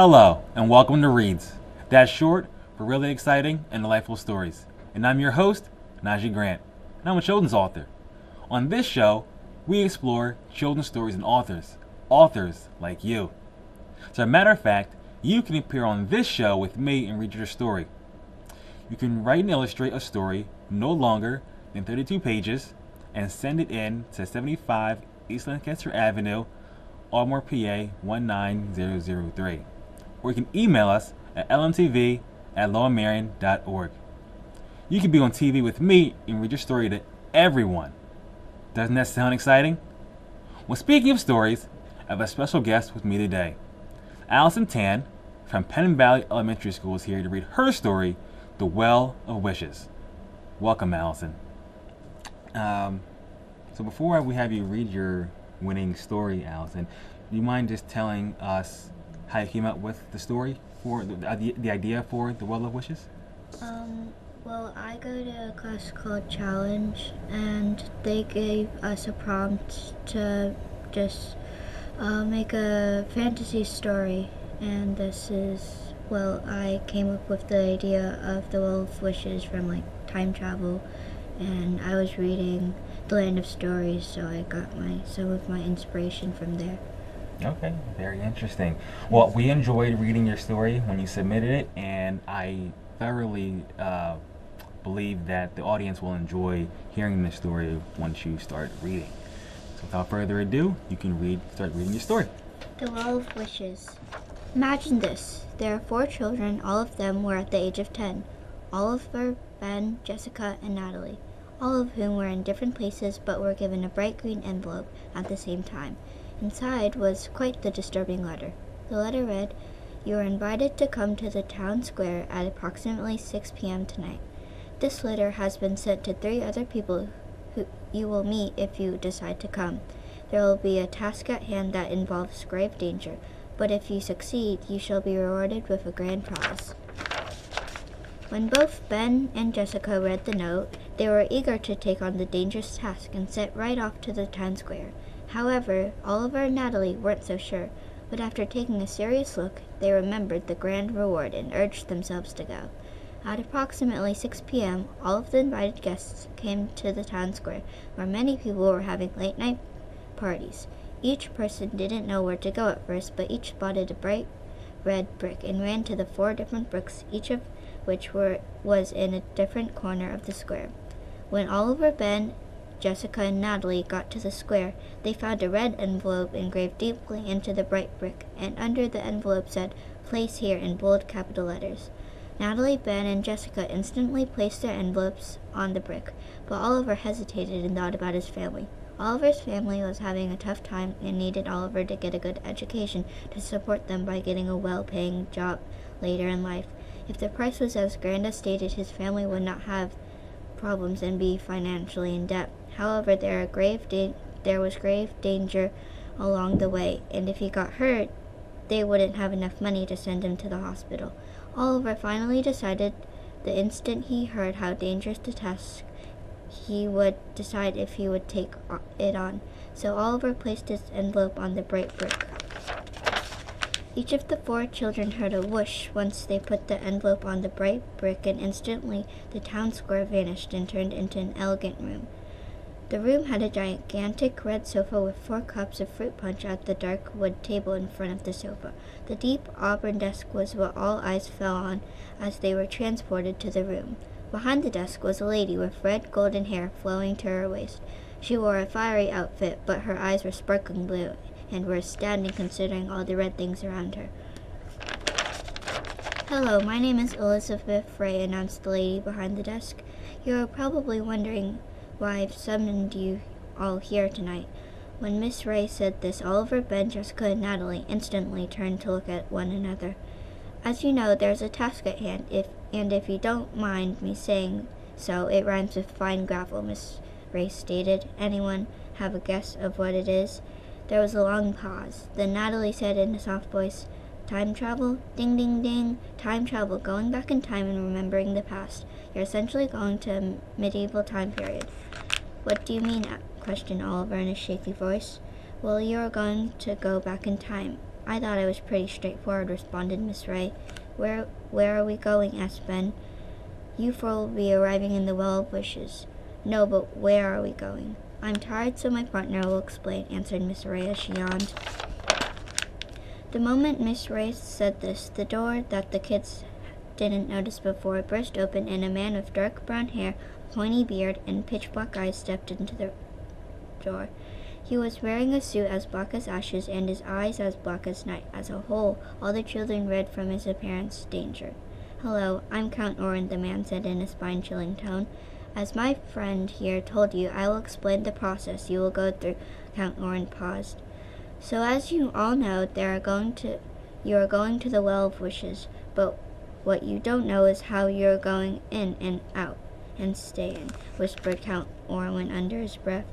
Hello, and welcome to Reads. That's short for really exciting and delightful stories. And I'm your host, Nahjee Grant, and I'm a children's author. On this show, we explore children's stories and authors like you. So, as a matter of fact, you can appear on this show with me and read your story. You can write and illustrate a story no longer than 32 pages and send it in to 75 East Lancaster Avenue, Ardmore, PA 19003. Or you can email us at lmtv@lowellmarion.org. You can be on TV with me and read your story to everyone. Doesn't that sound exciting? Well, speaking of stories, I have a special guest with me today. Allison Tan from Penn Valley Elementary School is here to read her story, The Well of Wishes. Welcome, Allison. So before we have you read your winning story, Allison, do you mind just telling us how you came up with the story for the idea for The Well of Wishes? Well, I go to a class called Challenge, and they gave us a prompt to just make a fantasy story, and I came up with the idea of The Well of Wishes from time travel, and I was reading The Land of Stories, so I got some of my inspiration from there. Okay, very interesting. Well, we enjoyed reading your story when you submitted it, and I thoroughly believe that the audience will enjoy hearing the story once you start reading. So without further ado, you can start reading your story. The Well of Wishes. Imagine this. There are 4 children, all of them were at the age of 10. Oliver, Ben, Jessica, and Natalie, all of whom were in different places but were given a bright green envelope at the same time. Inside was quite the disturbing letter. The letter read, "You are invited to come to the town square at approximately 6 p.m. tonight. This letter has been sent to 3 other people who you will meet if you decide to come. There will be a task at hand that involves grave danger, but if you succeed, you shall be rewarded with a grand prize." When both Ben and Jessica read the note, they were eager to take on the dangerous task and set right off to the town square. However, Oliver and Natalie weren't so sure, but after taking a serious look, they remembered the grand reward and urged themselves to go. At approximately 6 p.m., all of the invited guests came to the town square, where many people were having late-night parties. Each person didn't know where to go at first, but each spotted a bright red brick and ran to the 4 different bricks, each of which was in a different corner of the square. When Oliver, Ben, Jessica, and Natalie got to the square, they found a red envelope engraved deeply into the bright brick, and under the envelope said, "Place here" in bold capital letters. Natalie, Ben, and Jessica instantly placed their envelopes on the brick, but Oliver hesitated and thought about his family. Oliver's family was having a tough time and needed Oliver to get a good education to support them by getting a well-paying job later in life. If the price was as grand as stated, his family would not have problems and be financially in debt. However, there was grave danger along the way, and if he got hurt, they wouldn't have enough money to send him to the hospital. Oliver finally decided the instant he heard how dangerous the task, he would decide if he would take it on. So Oliver placed his envelope on the bright brick. Each of the 4 children heard a whoosh once they put the envelope on the bright brick, and instantly the town square vanished and turned into an elegant room. The room had a gigantic red sofa with 4 cups of fruit punch at the dark wood table in front of the sofa. The deep auburn desk was what all eyes fell on as they were transported to the room. Behind the desk was a lady with red golden hair flowing to her waist. She wore a fiery outfit, but her eyes were sparkling blue and were astounding considering all the red things around her. "Hello, my name is Elizabeth Ray," announced the lady behind the desk. "You are probably wondering why I've summoned you all here tonight." When Miss Ray said this, Oliver, Ben, Jessica, and Natalie instantly turned to look at one another. "As you know, there's a task at hand, if you don't mind me saying so, it rhymes with fine gravel," Miss Ray stated. "Anyone have a guess of what it is?" There was a long pause. Then Natalie said in a soft voice, "Time travel? Ding, ding, ding. Time travel, going back in time and remembering the past. You're essentially going to a medieval time period." "What do you mean?" questioned Oliver in a shaky voice. "Well, you're going to go back in time. I thought it was pretty straightforward, responded Miss Ray. Where are we going? Asked Ben. You four will be arriving in the Well of Wishes. No, but where are we going? I'm tired, so my partner will explain, answered Miss Ray as she yawned. The moment Miss Ray said this, the door that the kids didn't notice before burst open, and a man with dark brown hair, pointy beard, and pitch-black eyes stepped into the door. He was wearing a suit as black as ashes and his eyes as black as night. As a whole, all the children read from his appearance danger. Hello, I'm Count Oren, the man said in a spine-chilling tone. As my friend here told you, I will explain the process you will go through. Count Oren paused. So as you all know, you are going to the Well of Wishes, but what you don't know is how you're going in and out and stay in, whispered Count Orwin under his breath.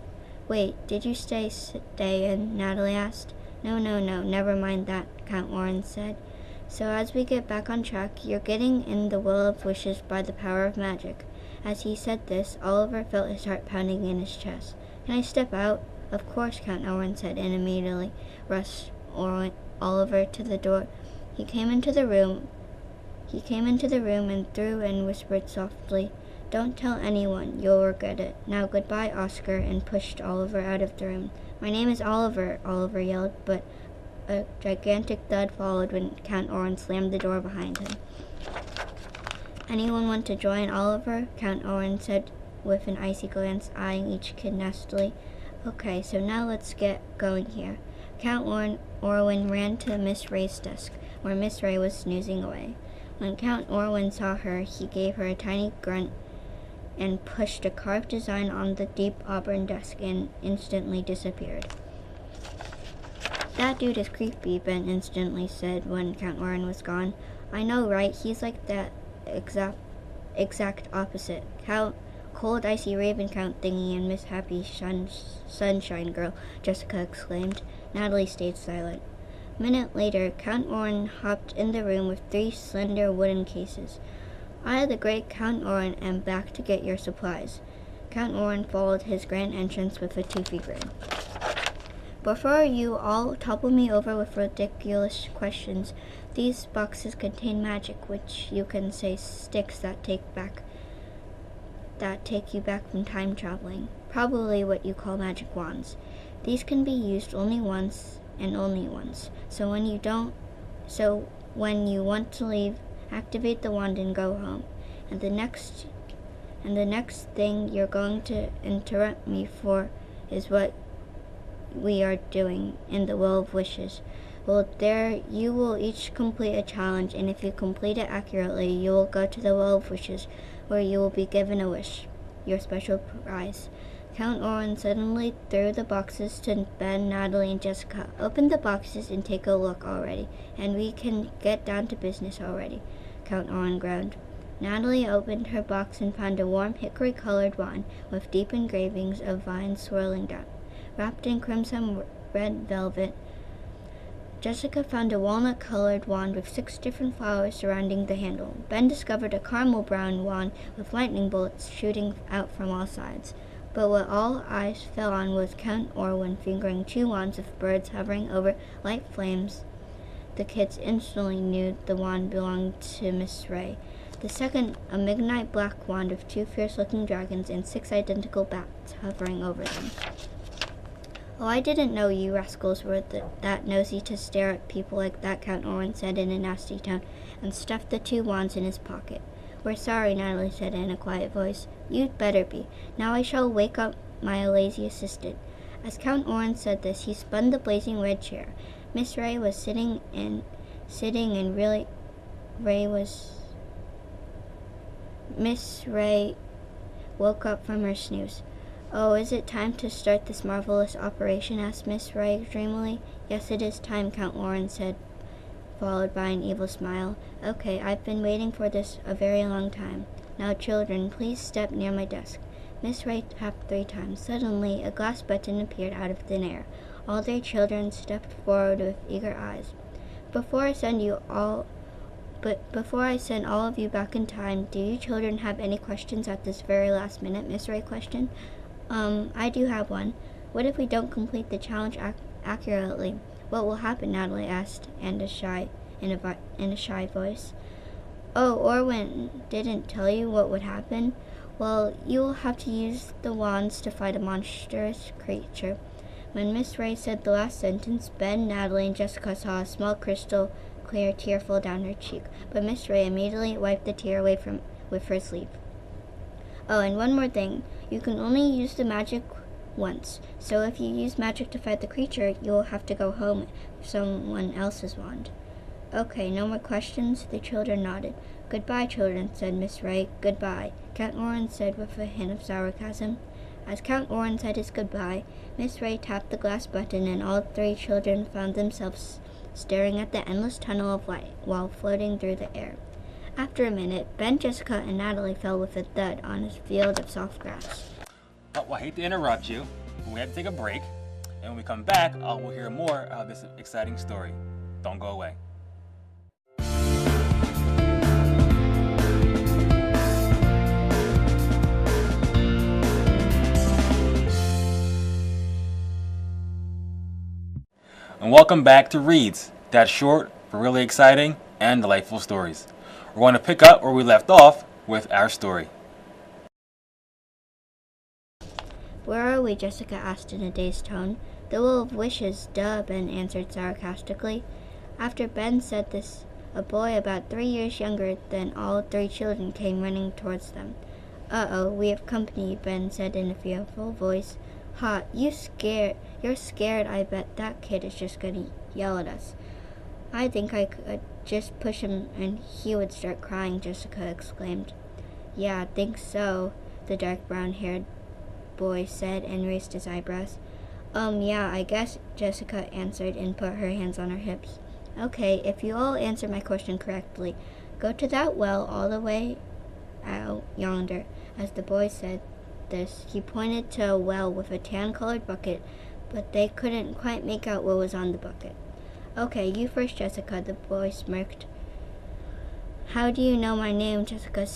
Wait, did you stay in? Natalie asked. No, never mind that, Count Orwin said. So as we get back on track, you're getting in the Well of Wishes by the power of magic. As he said this, Oliver felt his heart pounding in his chest. Can I step out? Of course, Count Orwin said, and immediately rushed Oliver to the door. He came into the room and threw and whispered softly, Don't tell anyone, you'll regret it. Now goodbye, Oscar, and pushed Oliver out of the room. My name is Oliver, Oliver yelled, but a gigantic thud followed when Count Orwin slammed the door behind him. Anyone want to join Oliver? Count Orwin said with an icy glance, eyeing each kid nastily. Okay, so now let's get going here. Count Orwin ran to Miss Ray's desk, where Miss Ray was snoozing away. When Count Orwin saw her, he gave her a tiny grunt and pushed a carved design on the deep auburn desk and instantly disappeared. That dude is creepy, Ben instantly said when Count Orwin was gone. I know, right? He's like that exact opposite. Cold, icy raven count thingy and Miss Happy Sunshine Girl, Jessica exclaimed. Natalie stayed silent. A minute later, Count Orwin hopped in the room with 3 slender wooden cases. I, the great Count Orwin, am back to get your supplies. Count Orwin followed his grand entrance with a toothy grin. Before you all topple me over with ridiculous questions, these boxes contain magic, which you can say sticks that take you back from time traveling. Probably what you call magic wands. These can be used only once and only once. So when you want to leave, activate the wand and go home. And the next thing you're going to interrupt me for is what we are doing in the Well of Wishes. Well, there you will each complete a challenge, and if you complete it accurately, you will go to the Well of Wishes, where you will be given a wish, your special prize. Count Orwin suddenly threw the boxes to Ben, Natalie, and Jessica. Open the boxes and take a look already, and we can get down to business already, Count Orwin groaned. Natalie opened her box and found a warm hickory-colored wand with deep engravings of vines swirling down. Wrapped in crimson red velvet, Jessica found a walnut-colored wand with 6 different flowers surrounding the handle. Ben discovered a caramel-brown wand with lightning bolts shooting out from all sides. But what all eyes fell on was Count Orwin fingering 2 wands with birds hovering over light flames. The kids instantly knew the wand belonged to Miss Ray. The second, a midnight black wand with 2 fierce-looking dragons and 6 identical bats hovering over them. Oh, I didn't know you rascals were that nosy to stare at people like that, Count Orwin said in a nasty tone, and stuffed the 2 wands in his pocket. We're sorry, Natalie said in a quiet voice. You'd better be. Now I shall wake up my lazy assistant. As Count Orwin said this, he spun the blazing red chair. Miss Ray was sitting and Miss Ray woke up from her snooze. Oh, is it time to start this marvelous operation? Asked Miss Ray dreamily. Yes, it is time, Count Orwin said, followed by an evil smile. Okay, I've been waiting for this a very long time. Now, children, please step near my desk. Miss Ray tapped 3 times. Suddenly, a glass button appeared out of thin air. All their children stepped forward with eager eyes. Before I send all of you back in time, do you children have any questions at this very last minute? Miss Ray questioned. I do have one. What if we don't complete the challenge accurately? What will happen? Natalie asked, in a shy voice. Oh, Orwin didn't tell you what would happen? Well, you will have to use the wands to fight a monstrous creature. When Miss Ray said the last sentence, Ben, Natalie, and Jessica saw a small crystal clear tear fall down her cheek, but Miss Ray immediately wiped the tear away with her sleeve. Oh, and one more thing. You can only use the magic once, so if you use magic to fight the creature, you will have to go home with someone else's wand. Okay, no more questions? The children nodded. Goodbye, children, said Miss Ray. Goodbye, Count Orrin said with a hint of sarcasm. As Count Orrin said his goodbye, Miss Ray tapped the glass button and all three children found themselves staring at the endless tunnel of light while floating through the air. After a minute, Ben, Jessica, and Natalie fell with a thud on a field of soft grass. Oh, well, I hate to interrupt you, but we have to take a break. And when we come back, we'll hear more of this exciting story. Don't go away. And welcome back to Reads, that's short for really exciting and delightful stories. We're going to pick up where we left off with our story. Where are we? Jessica asked in a dazed tone. The Will of Wishes, duh, Ben answered sarcastically. After Ben said this, a boy about 3 years younger than all three children came running towards them. Uh-oh, we have company, Ben said in a fearful voice. Ha, you're scared. I bet that kid is just gonna yell at us. I think I could just push him and he would start crying, Jessica exclaimed. Yeah, I think so, the dark brown-haired boy said and raised his eyebrows. Yeah, I guess, Jessica answered and put her hands on her hips. Okay, if you all answer my question correctly, go to that well all the way out yonder. As the boy said this, he pointed to a well with a tan-colored bucket, but they couldn't quite make out what was on the bucket. Okay, you first, Jessica, the boy smirked. How do you know my name? Jessica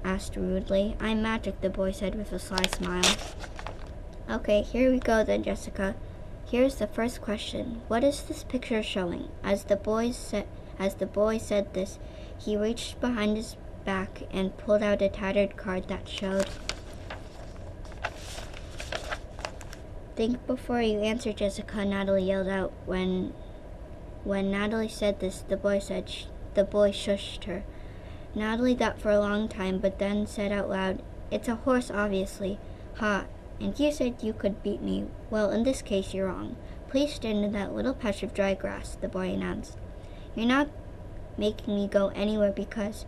asked rudely. I'm Magic, the boy said with a sly smile. Okay, here we go then, Jessica. Here's the first question. What is this picture showing? As the boy said this, he reached behind his back and pulled out a tattered card that showed. Think before you answer, Jessica, Natalie yelled out. When Natalie said this, the boy shushed her. Natalie thought for a long time, but then said out loud, It's a horse, obviously. Ha, and you said you could beat me. Well, in this case, you're wrong. Please stand in that little patch of dry grass, the boy announced. You're not making me go anywhere because...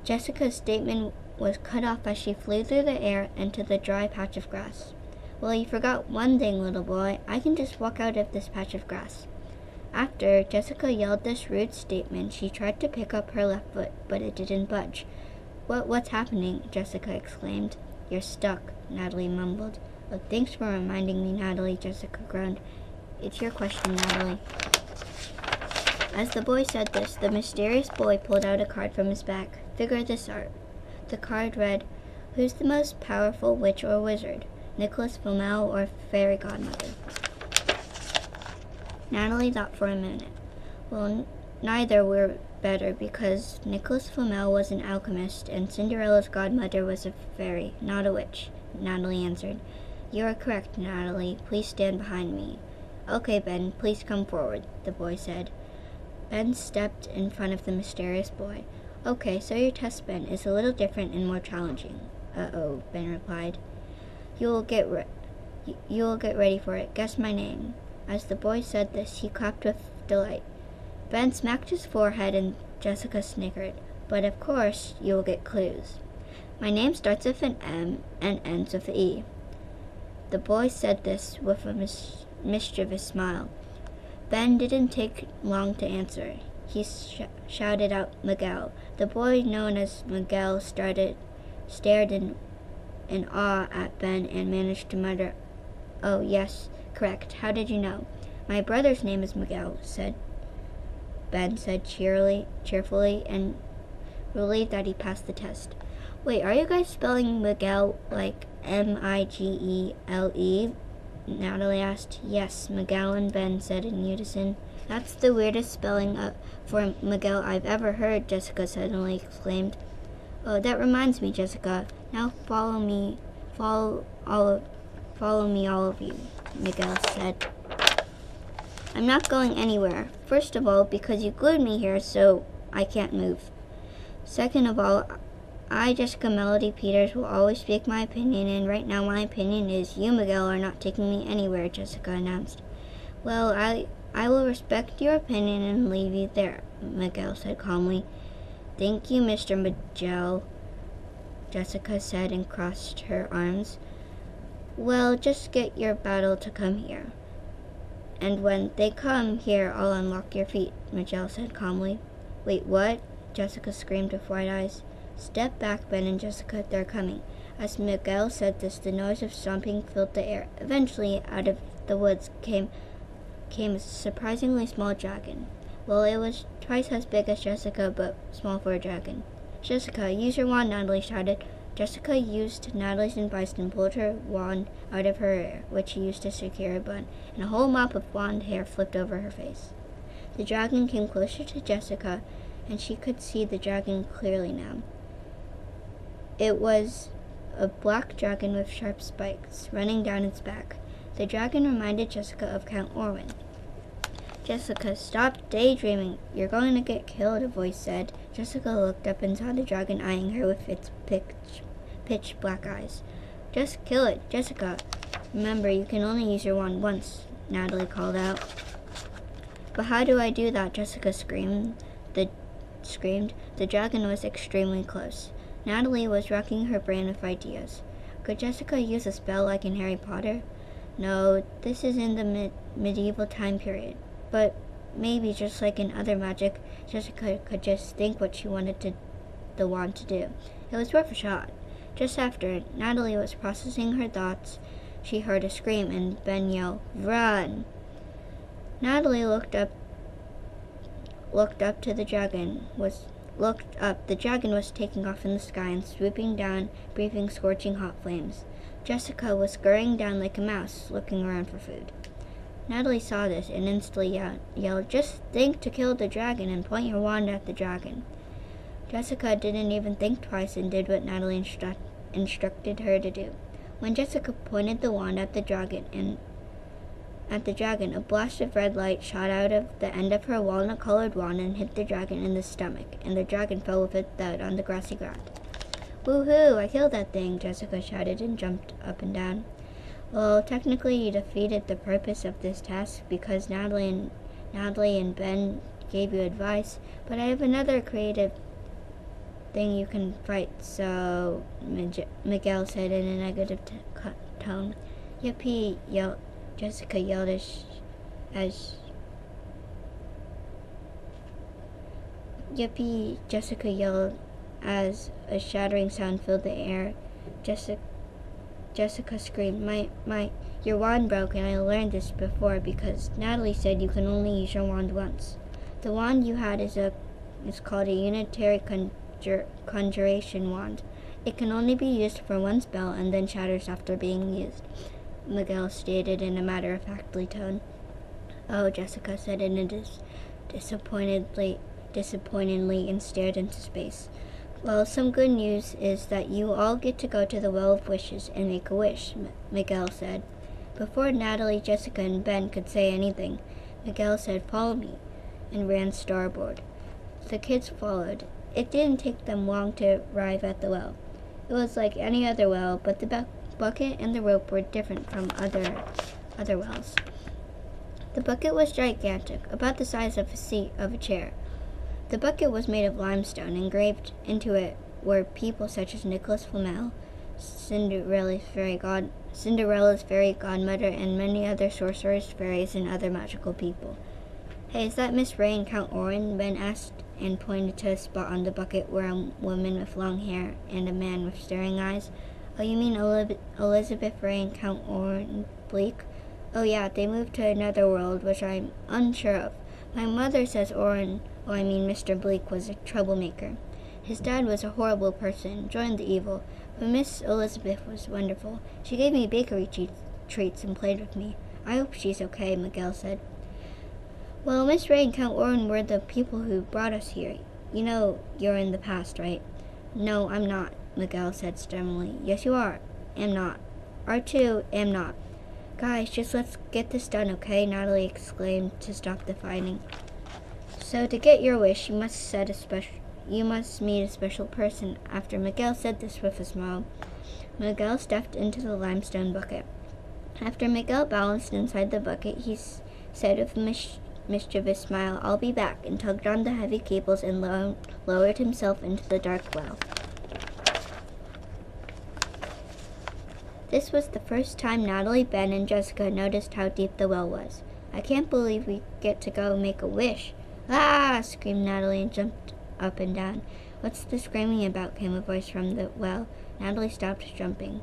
Jessica's statement was cut off as she flew through the air into the dry patch of grass. Well, you forgot one thing, little boy. I can just walk out of this patch of grass. After Jessica yelled this rude statement, she tried to pick up her left foot, but it didn't budge. What's happening? Jessica exclaimed. You're stuck, Natalie mumbled. Oh, thanks for reminding me, Natalie, Jessica groaned. It's your question, Natalie. As the boy said this, the mysterious boy pulled out a card from his back. Figure this out. The card read, Who's the most powerful witch or wizard? Nicholas Flamel or Fairy Godmother? Natalie thought for a minute. Well, neither were better because Nicholas Flamel was an alchemist and Cinderella's godmother was a fairy, not a witch, Natalie answered. You are correct, Natalie. Please stand behind me. Okay, Ben, please come forward, the boy said. Ben stepped in front of the mysterious boy. Okay, so your test, Ben, is a little different and more challenging. Uh-oh, Ben replied. You will get ready for it. Guess my name. As the boy said this, he clapped with delight. Ben smacked his forehead and Jessica snickered. But of course, you will get clues. My name starts with an M and ends with an E. The boy said this with a mischievous smile. Ben didn't take long to answer. He shouted out Miguel. The boy known as Miguel stared in awe at Ben and managed to mutter, Oh, yes, correct. How did you know? My brother's name is Miguel, Ben said cheerfully, and relieved that he passed the test. Wait, are you guys spelling Miguel like M-I-G-E-L-E? Natalie asked. Yes, Miguel and Ben said in unison. That's the weirdest spelling for Miguel I've ever heard, Jessica suddenly exclaimed. Oh, that reminds me, Jessica. Now follow me, all of you, Miguel said. I'm not going anywhere. First of all, because you glued me here, so I can't move. Second of all, I, Jessica Melody Peters, will always speak my opinion, and right now my opinion is you, Miguel, are not taking me anywhere, Jessica announced. Well, I will respect your opinion and leave you there, Miguel said calmly. Thank you, Mr. Miguel, Jessica said and crossed her arms. Well, just get your battle to come here. And when they come here, I'll unlock your feet, Miguel said calmly. Wait, what? Jessica screamed with wide eyes. Step back, Ben and Jessica, they're coming. As Miguel said this, the noise of stomping filled the air. Eventually, out of the woods came a surprisingly small dragon. Well, it was twice as big as Jessica, but small for a dragon. Jessica, use your wand, Natalie shouted. Jessica used Natalie's advice and pulled her wand out of her hair, which she used to secure a bun, and a whole mop of blonde hair flipped over her face. The dragon came closer to Jessica, and she could see the dragon clearly now. It was a black dragon with sharp spikes running down its back. The dragon reminded Jessica of Count Orwin. Jessica, stop daydreaming. You're going to get killed, a voice said. Jessica looked up and saw the dragon eyeing her with its pitch black eyes. Just kill it, Jessica. Remember, you can only use your wand once, Natalie called out. But how do I do that? Jessica screamed. The dragon was extremely close. Natalie was racking her brain with ideas. Could Jessica use a spell like in Harry Potter? No, this is in the medieval time period. But maybe, just like in other magic, Jessica could just think what she wanted the wand to do. It was worth a shot. Just after Natalie was processing her thoughts, she heard a scream and Ben yell, "Run!" Natalie looked up to the dragon. The dragon was taking off in the sky and swooping down, breathing scorching hot flames. Jessica was scurrying down like a mouse, looking around for food. Natalie saw this and instantly yelled, "Just think to kill the dragon and point your wand at the dragon." Jessica didn't even think twice and did what Natalie instructed her to do. When Jessica pointed the wand at the dragon, a blast of red light shot out of the end of her walnut-colored wand and hit the dragon in the stomach, and the dragon fell with a thud on the grassy ground. "Woohoo! I killed that thing!" Jessica shouted and jumped up and down. Well, technically you defeated the purpose of this task because Natalie and Ben gave you advice, but I have another creative thing you can fight, so Miguel said in a negative tone. Yippee! Jessica yelled Yippee! Jessica yelled as a shattering sound filled the air. Jessica screamed, your wand broke, and I learned this before because Natalie said you can only use your wand once. The wand you had is called a unitary conjuration wand. It can only be used for one spell and then shatters after being used, Miguel stated in a matter-of-factly tone. Oh, Jessica said in a disappointedly and stared into space. Well, some good news is that you all get to go to the Well of Wishes and make a wish, Miguel said. Before Natalie, Jessica, and Ben could say anything, Miguel said, "Follow me," and ran starboard. The kids followed. It didn't take them long to arrive at the well. It was like any other well, but the bucket and the rope were different from other wells. The bucket was gigantic, about the size of a seat of a chair. The bucket was made of limestone. Engraved into it were people such as Nicholas Flamel, Cinderella's fairy godmother, and many other sorcerers, fairies, and other magical people. Hey, is that Miss Ray and Count Orrin? Ben asked and pointed to a spot on the bucket where a woman with long hair and a man with staring eyes. Oh, you mean Elizabeth Ray and Count Orrin Bleak? Oh yeah, they moved to another world, which I'm unsure of. My mother says Mr. Bleak was a troublemaker. His dad was a horrible person, joined the evil, but Miss Elizabeth was wonderful. She gave me bakery treats and played with me. I hope she's okay, Miguel said. Well, Miss Ray and Count Oren were the people who brought us here. You know you're in the past, right? No, I'm not, Miguel said sternly. Yes, you are. Am not. R2, am not. Guys, just let's get this done, okay? Natalie exclaimed to stop the fighting. So to get your wish, you must meet a special person. After Miguel said this with a smile, Miguel stepped into the limestone bucket. After Miguel balanced inside the bucket, he said with a mischievous smile, I'll be back, and tugged on the heavy cables and lowered himself into the dark well. This was the first time Natalie, Ben, and Jessica noticed how deep the well was. I can't believe we get to go make a wish. Ah! Screamed Natalie and jumped up and down. What's the screaming about? Came a voice from the well. Natalie stopped jumping.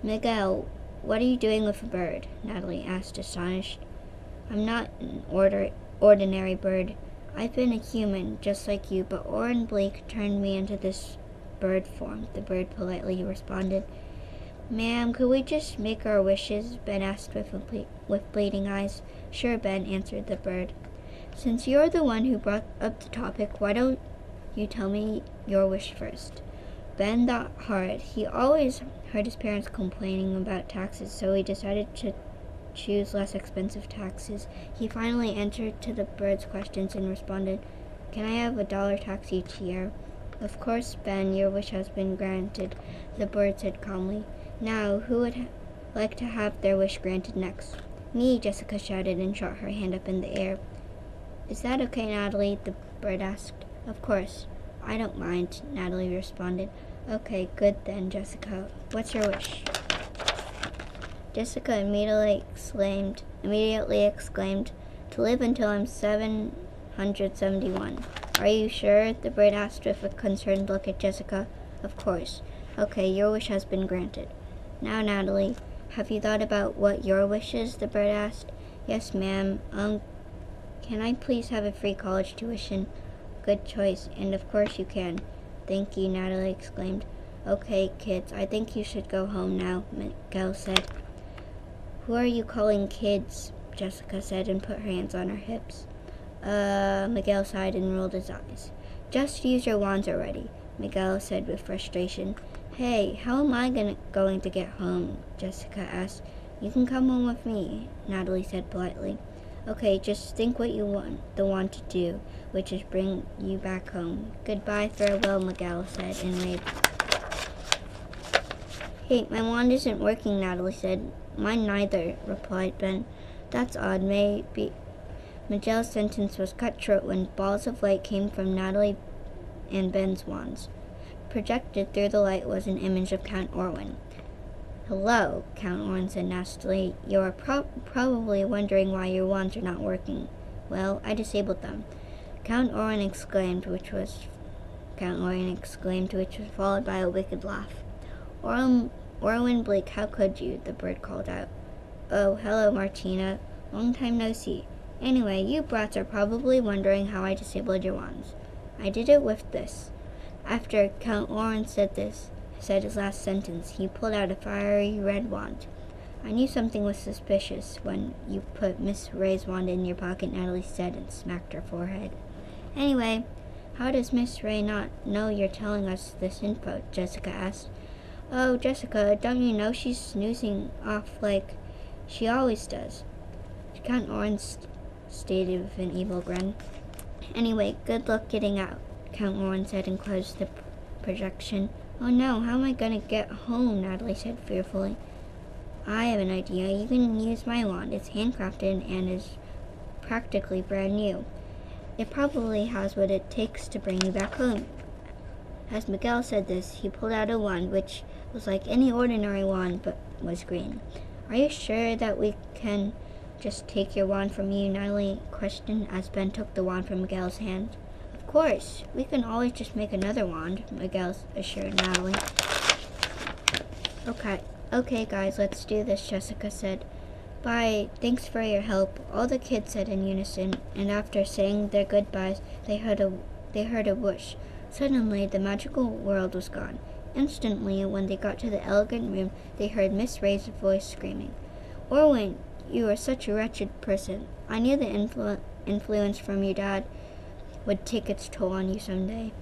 Miguel, what are you doing with a bird? Natalie asked, astonished. I'm not an ordinary bird. I've been a human, just like you, but Oren Blake turned me into this bird form, the bird politely responded. Ma'am, could we just make our wishes? Ben asked with bleeding eyes. Sure, Ben, answered the bird. Since you're the one who brought up the topic, why don't you tell me your wish first? Ben thought hard. He always heard his parents complaining about taxes, so he decided to choose less expensive taxes. He finally answered to the bird's questions and responded, Can I have $1 tax each year? Of course, Ben, your wish has been granted, the bird said calmly. Now, who would like to have their wish granted next? Me, Jessica shouted and shot her hand up in the air. Is that okay, Natalie? The bird asked. Of course. I don't mind, Natalie responded. Okay, good then, Jessica. What's your wish? Jessica immediately exclaimed, to live until I'm 771. Are you sure? The bird asked with a concerned look at Jessica. Of course. Okay, your wish has been granted. Now, Natalie, have you thought about what your wish is? The bird asked. Yes, ma'am. Can I please have a free college tuition? Good choice, and of course you can. Thank you, Natalie exclaimed. Okay, kids, I think you should go home now, Miguel said. Who are you calling kids? Jessica said and put her hands on her hips. Miguel sighed and rolled his eyes. Just use your wands already, Miguel said with frustration. Hey, how am I going to get home? Jessica asked. You can come home with me, Natalie said politely. Okay, just think what you want the wand to do, which is bring you back home. Goodbye, farewell, Miguel said, enraged. Hey, my wand isn't working, Natalie said. Mine neither, replied Ben. That's odd, maybe. Miguel's sentence was cut short when balls of light came from Natalie and Ben's wands. Projected through the light was an image of Count Orwin. Hello, Count Orwin said nastily. You are probably wondering why your wands are not working. Well, I disabled them. Count Orwin exclaimed, which was followed by a wicked laugh. Orwin Blake, how could you? The bird called out. Oh, hello, Martina. Long time no see. Anyway, you brats are probably wondering how I disabled your wands. I did it with this. After Count Orwin said his last sentence, he pulled out a fiery red wand. I knew something was suspicious when you put Miss Ray's wand in your pocket, Natalie said and smacked her forehead. Anyway, how does Miss Ray not know you're telling us this info? Jessica asked. Oh, Jessica, don't you know she's snoozing off like she always does? Count Orwin stated with an evil grin. Anyway, good luck getting out, Count Orwin said and closed the projection. Oh no, how am I going to get home? Natalie said fearfully. I have an idea. You can use my wand. It's handcrafted and is practically brand new. It probably has what it takes to bring you back home. As Miguel said this, he pulled out a wand which was like any ordinary wand but was green. Are you sure that we can just take your wand from you? Natalie questioned as Ben took the wand from Miguel's hand. Of course, we can always just make another wand, Miguel assured Natalie. Okay guys, let's do this, Jessica said. Bye, thanks for your help, all the kids said in unison, and after saying their goodbyes, they heard a whoosh. Suddenly, the magical world was gone. Instantly, when they got to the elegant room, they heard Miss Ray's voice screaming. Orwin, you are such a wretched person. I knew the influence from your dad would take its toll on you someday.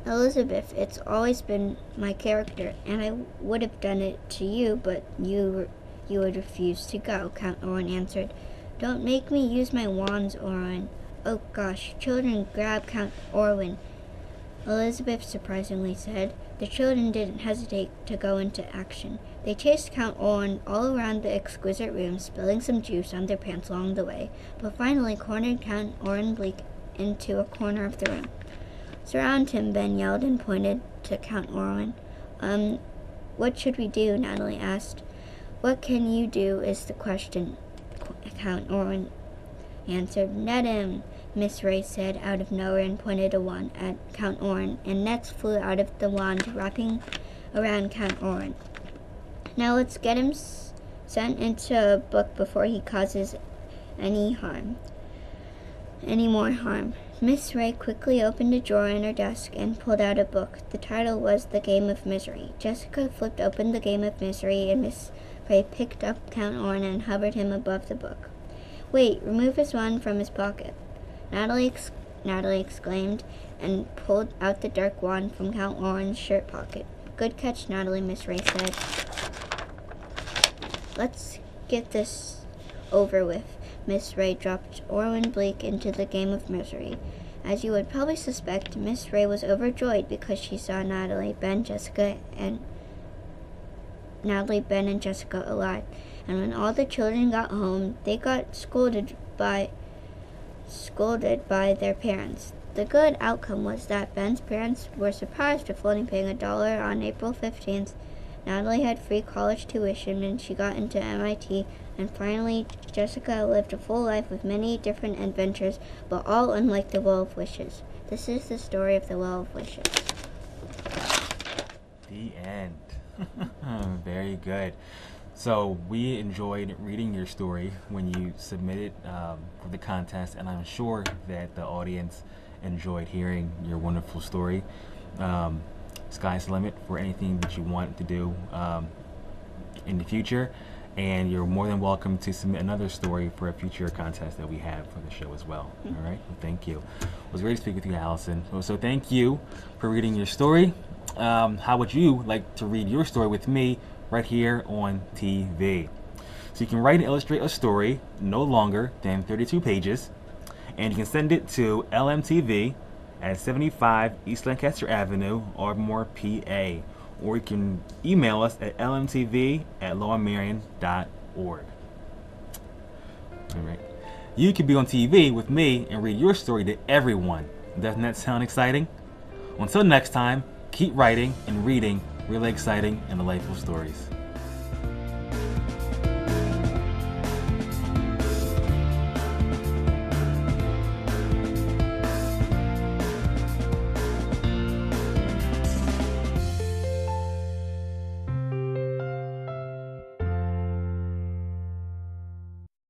Elizabeth, it's always been my character, and I would have done it to you, but you would refuse to go, Count Orwin answered. Don't make me use my wands, Orwin. Oh gosh, children, grab Count Orwin, Elizabeth surprisingly said. The children didn't hesitate to go into action. They chased Count Orwin all around the exquisite room, spilling some juice on their pants along the way, but finally cornered Count Orwin Bleak into a corner of the room. Surround him, Ben yelled and pointed to Count Orwin. What should we do? Natalie asked. What can you do is the question, Count Orwin answered. Net him, Miss Ray said out of nowhere and pointed a wand at Count Orwin, and nets flew out of the wand, wrapping around Count Orwin. Now let's get him sent into a book before he causes any more harm. Miss Ray quickly opened a drawer in her desk and pulled out a book. The title was The Game of Misery. Jessica flipped open The Game of Misery, and Miss Ray picked up Count Orwin and hovered him above the book. Wait, remove his wand from his pocket, Natalie exclaimed, and pulled out the dark wand from Count Orwin's shirt pocket. Good catch, Natalie, Miss Ray said. Let's get this over with. Miss Ray dropped Orwin Bleak into the Game of Misery. As you would probably suspect, Miss Ray was overjoyed because she saw Natalie, Ben, and Jessica alive. And when all the children got home, they got scolded by their parents. The good outcome was that Ben's parents were surprised to floating paying $1 on April 15th. Natalie had free college tuition and she got into MIT, and finally Jessica lived a full life with many different adventures, but all unlike the Well of Wishes. This is the story of the Well of Wishes. The end. Very good. So we enjoyed reading your story when you submitted for the contest, and I'm sure that the audience enjoyed hearing your wonderful story. Sky's the limit for anything that you want to do in the future, and you're more than welcome to submit another story for a future contest that we have for the show as well. All right, well, thank you. It was great to speak with you, Allison. So thank you for reading your story. How would you like to read your story with me right here on TV? So you can write and illustrate a story no longer than 32 pages, and you can send it to LMTV at 75 East Lancaster Avenue, Ardmore, PA. Or you can email us at lmtv@lowermerion.org. All right. You can be on TV with me and read your story to everyone. Doesn't that sound exciting? Until next time, keep writing and reading really exciting and delightful stories.